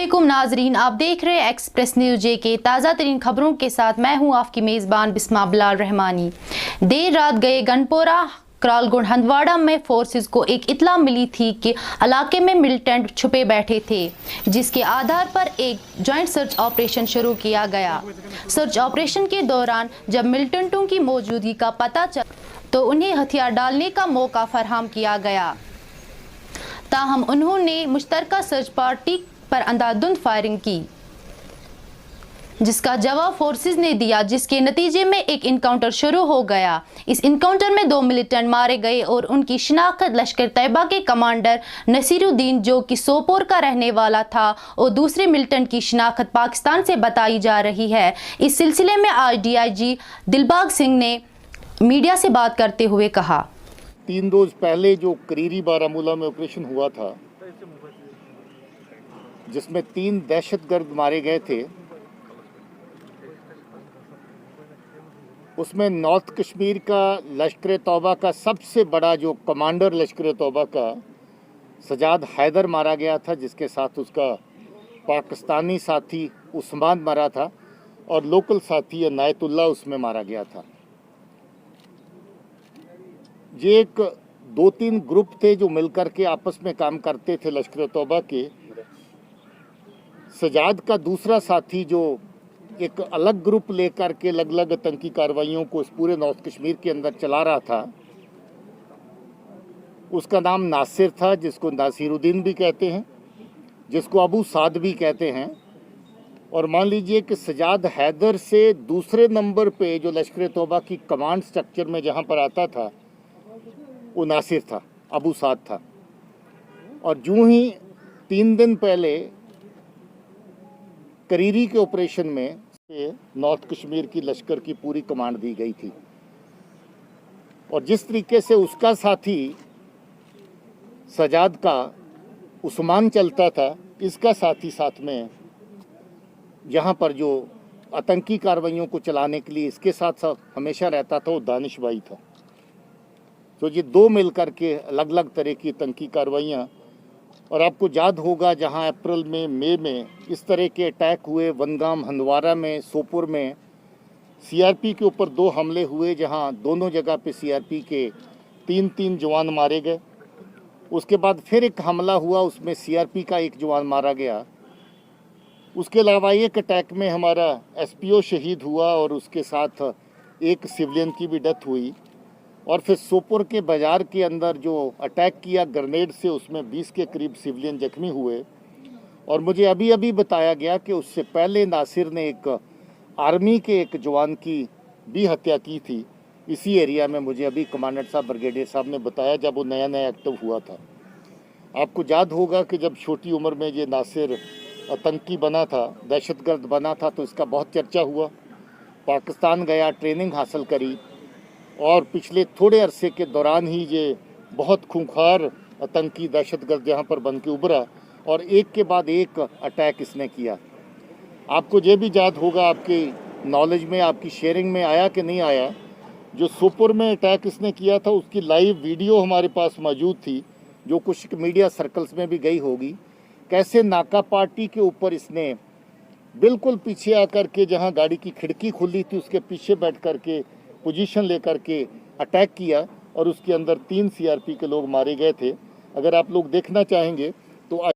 अस्सलामुअलैकुम नाजरीन, आप देख रहे हैं एक्सप्रेस न्यूज जे के ताज़ा तरीन खबरों के साथ मैं हूं आपकी मेज़बान बिस्मा बिलाल रहमानी। देर रात गए गनपोरा क्रालगुंड हंदवाड़ा में फोर्सेस को एक इत्तला मिली थी कि इलाके में मिलिटेंट छुपे बैठे थे, जिसके आधार पर एक जॉइंट सर्च ऑपरेशन शुरू किया गया। सर्च ऑपरेशन के दौरान जब मिलिटेंटों की मौजूदगी का पता चला तो उन्हें हथियार डालने का मौका फराहम किया गया, ताहम उन्होंने मुश्तरका सर्च पार्टी पर अंधाधुंध फायरिंग की, जिसका जवाब फोर्सेस ने दिया, जिसके नतीजे में एक इनकाउंटर शुरू हो गया। इस इनकाउंटर में 2 मिलिटेंट मारे गए और उनकी शिनाख्त लश्कर तैयबा के कमांडर नसीरुद्दीन, जो कि सोपोर का रहने वाला था, और दूसरे मिलिटेंट की शिनाख्त पाकिस्तान से बताई जा रही है। इस सिलसिले में आज DIG दिलबाग सिंह ने मीडिया से बात करते हुए कहा, 3 रोज पहले जो करीरी बारामूला में ऑपरेशन हुआ था, जिसमें 3 दहशतगर्द मारे गए थे, उसमें नॉर्थ कश्मीर का लश्कर तौबा का सबसे बड़ा जो कमांडर लश्कर तौबा का सजाद हैदर मारा गया था, जिसके साथ उसका पाकिस्तानी साथी उस्मान मारा था और लोकल साथी अनायतुल्लाह उसमें मारा गया था। ये एक 2-3 ग्रुप थे जो मिलकर के आपस में काम करते थे लश्कर तौबा के। सजाद का दूसरा साथी जो एक अलग ग्रुप लेकर के अलग अलग आतंकी कार्रवाइयों को इस पूरे नॉर्थ कश्मीर के अंदर चला रहा था, उसका नाम नासिर था, जिसको नासिरुद्दीन भी कहते हैं, जिसको अबू साद भी कहते हैं। और मान लीजिए कि सजाद हैदर से दूसरे नंबर पे जो लश्कर तौबा की कमांड स्ट्रक्चर में जहाँ पर आता था वो नासिर था, अबू साद था। और यूं ही 3 दिन पहले करीरी के ऑपरेशन में नॉर्थ कश्मीर की लश्कर की पूरी कमांड दी गई थी। और जिस तरीके से उसका साथी सजाद का उस्मान चलता था, इसका साथी साथ में यहाँ पर जो आतंकी कार्रवाइयों को चलाने के लिए इसके साथ साथ हमेशा रहता था, वो दानिश भाई था। तो ये 2 मिलकर के अलग अलग तरह की आतंकी कार्रवाइयाँ। और आपको याद होगा जहां अप्रैल में मई में इस तरह के अटैक हुए, वनगाम हंदवाड़ा में, सोपुर में CRP के ऊपर 2 हमले हुए, जहां दोनों जगह पे CRP के 3 जवान मारे गए। उसके बाद फिर एक हमला हुआ, उसमें CRP का 1 जवान मारा गया। उसके अलावा एक अटैक में हमारा SPO शहीद हुआ और उसके साथ एक सिविलियन की भी डेथ हुई। और फिर सोपुर के बाज़ार के अंदर जो अटैक किया ग्रेनेड से, उसमें 20 के करीब सिविलियन जख्मी हुए। और मुझे अभी अभी बताया गया कि उससे पहले नासिर ने एक आर्मी के एक जवान की भी हत्या की थी इसी एरिया में। मुझे अभी कमांडेंट साहब, ब्रिगेडियर साहब ने बताया जब वो नया नया एक्टिव हुआ था। आपको याद होगा कि जब छोटी उम्र में ये नासिर आतंकी बना था, दहशतगर्द बना था, तो इसका बहुत चर्चा हुआ। पाकिस्तान गया, ट्रेनिंग हासिल करी और पिछले थोड़े अरसे के दौरान ही ये बहुत खूंखार आतंकी दहशतगर्द यहाँ पर बन के उभरा और एक के बाद एक अटैक इसने किया। आपको ये भी याद होगा, आपकी नॉलेज में, आपकी शेयरिंग में आया कि नहीं आया, जो सोपुर में अटैक इसने किया था उसकी लाइव वीडियो हमारे पास मौजूद थी, जो कुछ मीडिया सर्कल्स में भी गई होगी। कैसे नाका पार्टी के ऊपर इसने बिल्कुल पीछे आकर के, जहाँ गाड़ी की खिड़की खुली थी उसके पीछे बैठ कर के पोजीशन लेकर के अटैक किया और उसके अंदर 3 CRP के लोग मारे गए थे। अगर आप लोग देखना चाहेंगे तो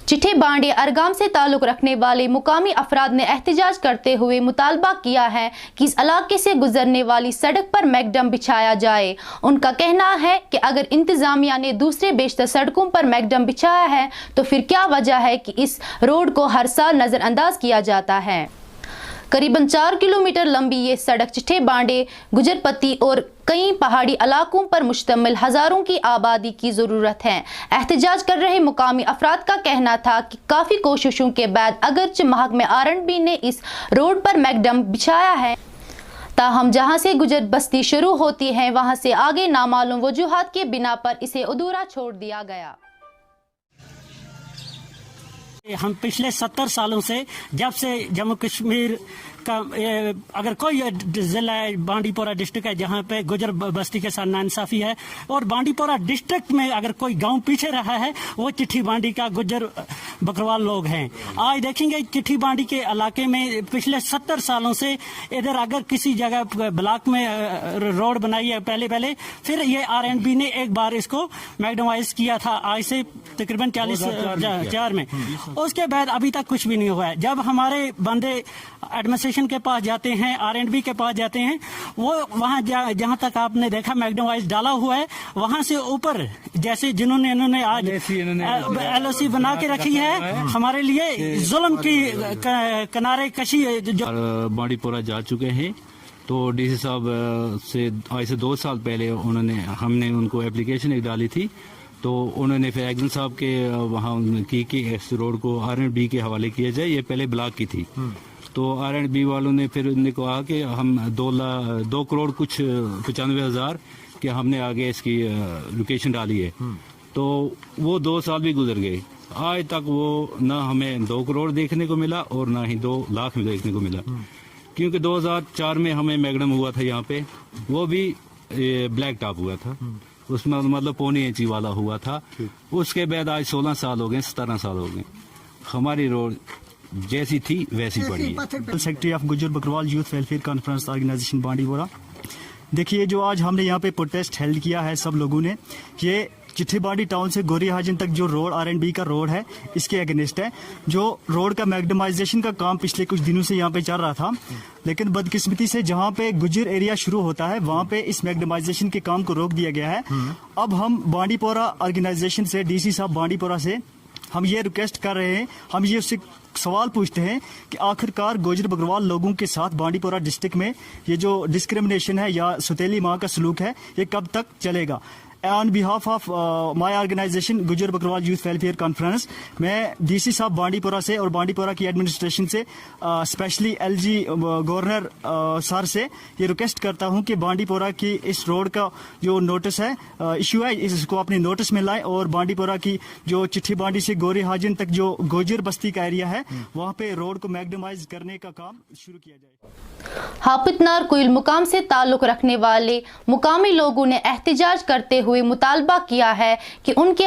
चिट्ठे बांडे अरगाम से ताल्लुक रखने वाले मुकामी अफराद ने एहतजाज करते हुए मुतालबा किया है कि इस इलाके से गुजरने वाली सड़क पर मैकडम बिछाया जाए। उनका कहना है कि अगर इंतजामिया ने दूसरे बेशतर सड़कों पर मैकडम बिछाया है तो फिर क्या वजह है कि इस रोड को हर साल नज़रअंदाज किया जाता है। करीबन 4 किलोमीटर लंबी ये सड़क चिट्ठे बांडे, गुजरपत्ती और कई पहाड़ी इलाकों पर मुश्तमिल हजारों की आबादी की ज़रूरत है। एहतजाज कर रहे मुकामी अफराद का कहना था कि काफ़ी कोशिशों के बाद अगरचे महकमे R&B ने इस रोड पर मैकडम बिछाया है, ताहम जहां से गुजर बस्ती शुरू होती है वहां से आगे नामालूम वजूहात के बिना पर इसे अधूरा छोड़ दिया गया। हम पिछले 70 सालों से, जब से जम्मू कश्मीर का अगर कोई जिला बांडीपोरा डिस्ट्रिक्ट है जहाँ पे गुजर बस्ती के साथ नाइंसाफी है, और बांडीपोरा डिस्ट्रिक्ट में अगर कोई गांव पीछे रहा है वो चिट्ठी बांडी का गुजर बकरवाल लोग हैं। आज देखेंगे चिट्ठी बांडी के इलाके में पिछले 70 सालों से इधर अगर किसी जगह ब्लॉक में रोड बनाई है पहले, फिर ये RNB ने एक बार इसको मैग्डमाइज किया था आज से तकरीबन 40 में। उसके बाद अभी तक कुछ भी नहीं हुआ है। जब हमारे बंदे एडमिनिस्ट्रेशन के पास जाते हैं, RNB के पास जाते हैं, वो वहाँ जहाँ तक आपने देखा मैग्डमाइज डाला हुआ है, वहाँ से ऊपर जैसे जिन्होंने इन्होंने आज LOC बना के रखी है हमारे लिए जुल्म की किनारे कशी जो बांडीपोरा जा चुके हैं। तो DC साहब से आज से 2 साल पहले हमने उनको एप्लीकेशन एक डाली थी, तो उन्होंने फिर एक्जन साहब के वहाँ की कि इस रोड को RNB के हवाले किया जाए। ये पहले ब्लॉक की थी, तो RNB वालों ने फिर उन्हें कहा कि हम 2 करोड़ कुछ 95,000 कि हमने आगे इसकी लोकेशन डाली है। तो वो 2 साल भी गुजर गए, आज तक वो ना हमें 2 करोड़ देखने को मिला और ना ही 2 लाख में देखने को मिला। क्योंकि 2004 में हमें मैग्डम हुआ था यहाँ पे, वो भी ब्लैक टॉप हुआ था, उसमें मतलब 1.25 इंची वाला हुआ था। उसके बाद आज 16 साल हो गए, 17 साल हो गए, हमारी रोड जैसी थी वैसी पड़ी है। Secretary of Gujjar Bakarwal youth welfare conference organization Bandipora. देखिए, जो आज हमने यहाँ पे प्रोटेस्ट हेल्ड किया है सब लोगों ने, ये चिट्ठी बांडी टाउन से गोरी हाजन तक जो रोड RNB का रोड है इसके अगेंस्ट है। जो रोड का मैग्डमाइजेशन का काम पिछले कुछ दिनों से यहाँ पे चल रहा था, लेकिन बदकिस्मती से जहाँ पे गुजर एरिया शुरू होता है वहाँ पे इस मैग्डमाइजेशन के काम को रोक दिया गया है। अब हम बांडीपोरा ऑर्गेनाइजेशन से DC साहब बांडीपोरा से हम ये रिक्वेस्ट कर रहे हैं, हम ये उससे सवाल पूछते हैं कि आखिरकार गुजर बकरवाल लोगों के साथ बांडीपोरा डिस्ट्रिक्ट में ये जो डिस्क्रिमिनेशन है या सुतेली माँ का सलूक है ये कब तक चलेगा। On behalf of my organization Gujjar Bakarwal youth welfare conference, मैं DC साहब बांडीपोरा से और बांडीपोरा की एडमिनिस्ट्रेशन से स्पेशली LG गवर्नर सर से ये रिक्वेस्ट करता हूं कि बांडीपोरा की इस रोड का जो नोटिस है इशू है इसको अपने नोटिस में लाएं और बांडीपोरा की जो चिट्ठी बांडी से गोरी हाजन तक जो गुजर बस्ती का एरिया है वहाँ पे रोड को मैग्डमाइज करने का काम शुरू किया जाए। हापितनार कोयल मुकाम से ताल्लुक रखने वाले मुकामी लोगों ने एहतजाज करते हुए मुतालबा किया है कि उनके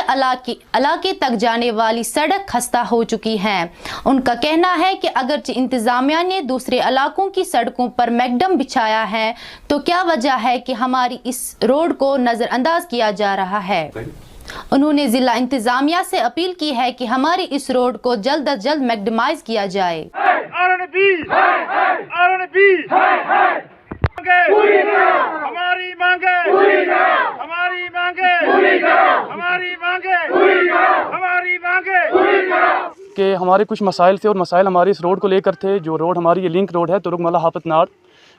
इलाके तक जाने वाली सड़क खस्ता हो चुकी है। उनका कहना है कि अगरचे इंतजामिया ने दूसरे इलाकों की सड़कों पर मैग्डम बिछाया है, तो क्या वजह है कि हमारी इस रोड को नजरअंदाज किया जा रहा है। उन्होंने जिला इंतजामिया से अपील की है कि हमारी इस रोड को जल्द अज जल्द मैग्डमाइज किया जाए। हमारी मांगे कि हमारे कुछ मसाइल थे और मसाइल हमारे इस रोड को लेकर थे। जो रोड हमारी ये लिंक रोड है तुरुकमला हापितनार,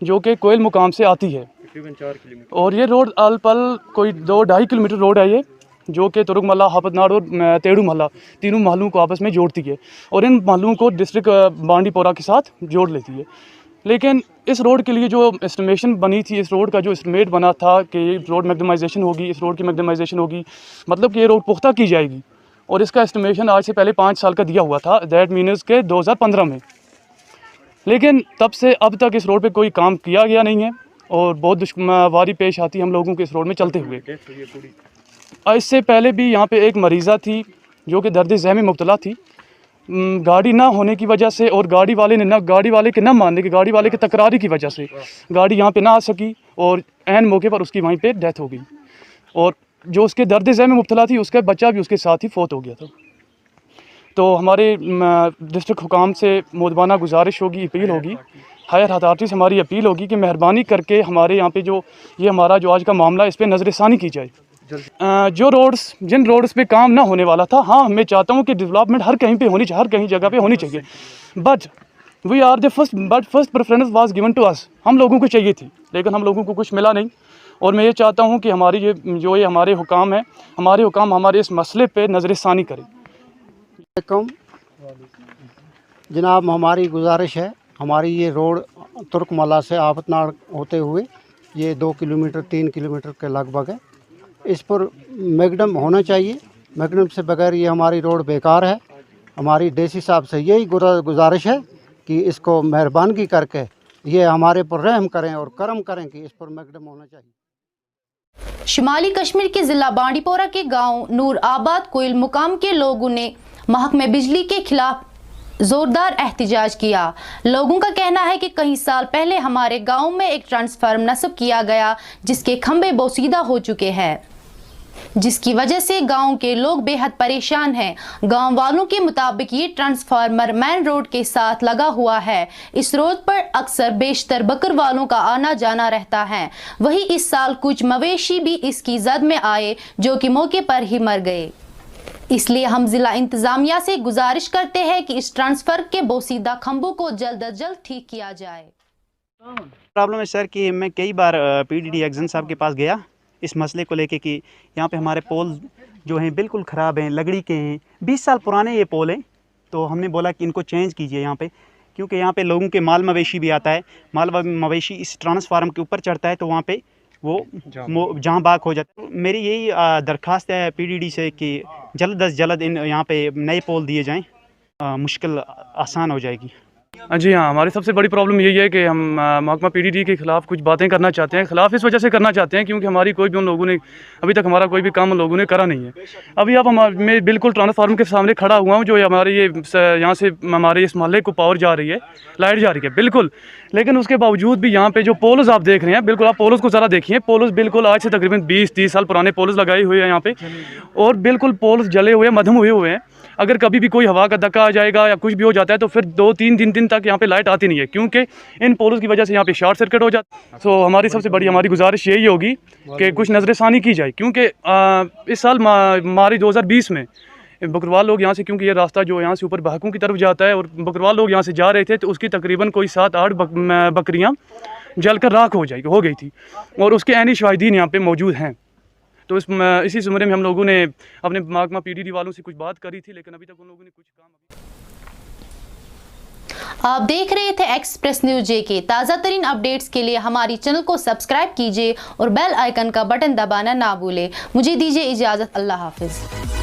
जो कि कोयल मुकाम से आती है तकरीबन 4 किलोमीटर, और ये रोड अल पल कोई 2-2.5 किलोमीटर रोड है ये, जो कि तुरुकमला हापितनार और तेड़ू महला तीनों महलों को आपस में जोड़ती है और इन महलों को डिस्ट्रिक्ट बांडीपोरा के साथ जोड़ लेती है। लेकिन इस रोड के लिए जो एस्टिमेशन बनी थी, इस रोड का जो एस्टिमेट बना था कि ये रोड मैग्डमाइजेशन होगी, इस रोड की मैग्डमाइजेशन होगी, मतलब कि ये रोड पुख्ता की जाएगी, और इसका एस्टिमेशन आज से पहले 5 साल का दिया हुआ था, दैट मीन्स के 2015 में। लेकिन तब से अब तक इस रोड पे कोई काम किया गया नहीं है और बहुत दुश्वारी पेश आती है हम लोगों को इस रोड में चलते हुए। इससे पहले भी यहाँ पे एक मरीज़ा थी जो कि दर्द ज़हम में मुब्तला थी, गाड़ी ना होने की वजह से और गाड़ी वाले के ना मानने की, गाड़ी वाले के तकरारी की वजह से गाड़ी यहाँ पे ना आ सकी और ऐन मौके पर उसकी वहीं पे डेथ हो गई। और जो उसके दर्द ज़हम में मुब्तला थी उसका बच्चा भी उसके साथ ही फौत हो गया था। तो हमारे डिस्ट्रिक्ट हुकाम से मोदबाना गुजारिश होगी, अपील होगी, हायर अथॉरिटी से हमारी अपील होगी कि मेहरबानी करके हमारे यहाँ पे जो ये हमारा जो आज का मामला है इस पर नज़रसानी की जाए। जो जिन रोड्स पे काम ना होने वाला था, हाँ मैं चाहता हूँ कि डेवलपमेंट हर कहीं पे होनी चाहिए, हर कहीं जगह पे होनी चाहिए, but we are the first preference was given to us, हम लोगों को चाहिए थी लेकिन हम लोगों को कुछ मिला नहीं। और मैं ये चाहता हूँ कि हमारी ये हमारे हुकाम है, हमारे हुकाम हमारे इस मसले पे नज़रसानी करें। जनाब, हमारी गुजारिश है, हमारी ये रोड तुर्कमला से हापितनार होते हुए ये 2 किलोमीटर 3 किलोमीटर के लगभग है, इस पर मैग्डम होना चाहिए। मैग्डम से बगैर ये हमारी रोड बेकार है। हमारी DC साहब से यही गुजारिश है कि इसको मेहरबानी करके ये हमारे पर रहम करें और करम करें कि इस पर मैकडम होना चाहिए। शुमाली कश्मीर के जिला बांडीपोरा के गांव नूर आबाद कोयल मुकाम के लोगों ने महकमे बिजली के खिलाफ जोरदार एहतजाज किया। लोगों का कहना है कि कई साल पहले हमारे गांव में एक ट्रांसफार्मर नस्ब किया गया जिसके खंभे बोसीदा हो चुके हैं, जिसकी वजह से गांव के लोग बेहद परेशान हैं। गांव वालों के मुताबिक ये ट्रांसफार्मर मेन रोड के साथ लगा हुआ है। इस रोड पर अक्सर बेशतर बकर वालों का आना जाना रहता है। वहीं इस साल कुछ मवेशी भी इसकी जद में आए जो कि मौके पर ही मर गए। इसलिए हम जिला इंतजामिया से गुजारिश करते हैं कि इस ट्रांसफर के बोसीदा खंभों को जल्द अज जल्द ठीक किया जाए। प्रॉब्लम है सर कि मैं कई बार पीडीडी एक्जन साहब के पास गया इस मसले को लेके कि यहाँ पे हमारे पोल जो हैं बिल्कुल ख़राब हैं, लकड़ी के हैं, 20 साल पुराने ये पोल हैं। तो हमने बोला कि इनको चेंज कीजिए यहाँ पे, क्योंकि यहाँ पे लोगों के माल मवेशी भी आता है। माल मवेशी इस ट्रांसफार्मर के ऊपर चढ़ता है तो वहाँ पे वो जहाँ बाग हो जाता है। मेरी यही दरख्वास्त है पीडीडी से कि जल्द अज जल्द इन यहाँ पे नए पोल दिए जाएँ, मुश्किल आसान हो जाएगी। जी हाँ, हमारी सबसे बड़ी प्रॉब्लम यही है कि हम महकमा पीडीडी के ख़िलाफ़ कुछ बातें करना चाहते हैं। ख़िलाफ़ इस वजह से करना चाहते हैं क्योंकि हमारी कोई भी उन लोगों ने अभी तक हमारा कोई भी काम उन लोगों ने करा नहीं है। अभी आप मैं बिल्कुल ट्रांसफार्मर के सामने खड़ा हुआ हूँ जो हमारे ये यहाँ से हमारे इस मोहल्ले को पावर जा रही है, लाइट जा रही है बिल्कुल। लेकिन उसके बावजूद भी यहाँ पे जो पोल्स आप देख रहे हैं, बिल्कुल आप पोल्स को ज़रा देखिए। पोल्स बिल्कुल आज से तकरीबन 20-30 साल पुराने पोल्स लगाए हुए हैं यहाँ पे, और बिल्कुल पोल्स जले हुए मधम हुए हैं। अगर कभी भी कोई हवा का धक्का आ जाएगा या कुछ भी हो जाता है तो फिर 2-3 दिन तक यहाँ पे लाइट आती नहीं है, क्योंकि इन पोल्स की वजह से यहाँ पे शॉर्ट सर्किट हो जाता है। तो हमारी सबसे बड़ी हमारी गुजारिश यही होगी कि कुछ नज़रसानी की जाए, क्योंकि इस साल हमारी 2020 में बकरवाल लोग यहाँ से, क्योंकि ये रास्ता जो यहाँ से ऊपर बहकूं की तरफ जाता है और बकरवाल लोग यहाँ से जा रहे थे तो उसकी तकरीबन कोई 7-8 बकरियाँ जलकर राख हो गई थी, और उसके ऐनी शाहिदीन यहाँ पे मौजूद हैं। तो इसी ज़ुमरे में हम लोगों ने अपने महकमा पीडीडी वालों से कुछ बात करी थी, लेकिन अभी तक उन लोगों ने कुछ काम। आप देख रहे थे एक्सप्रेस न्यूज JK। ताज़ा तरीन अपडेट्स के लिए हमारी चैनल को सब्सक्राइब कीजिए और बेल आइकन का बटन दबाना ना भूलें। मुझे दीजिए इजाज़त। अल्लाह हाफिज़।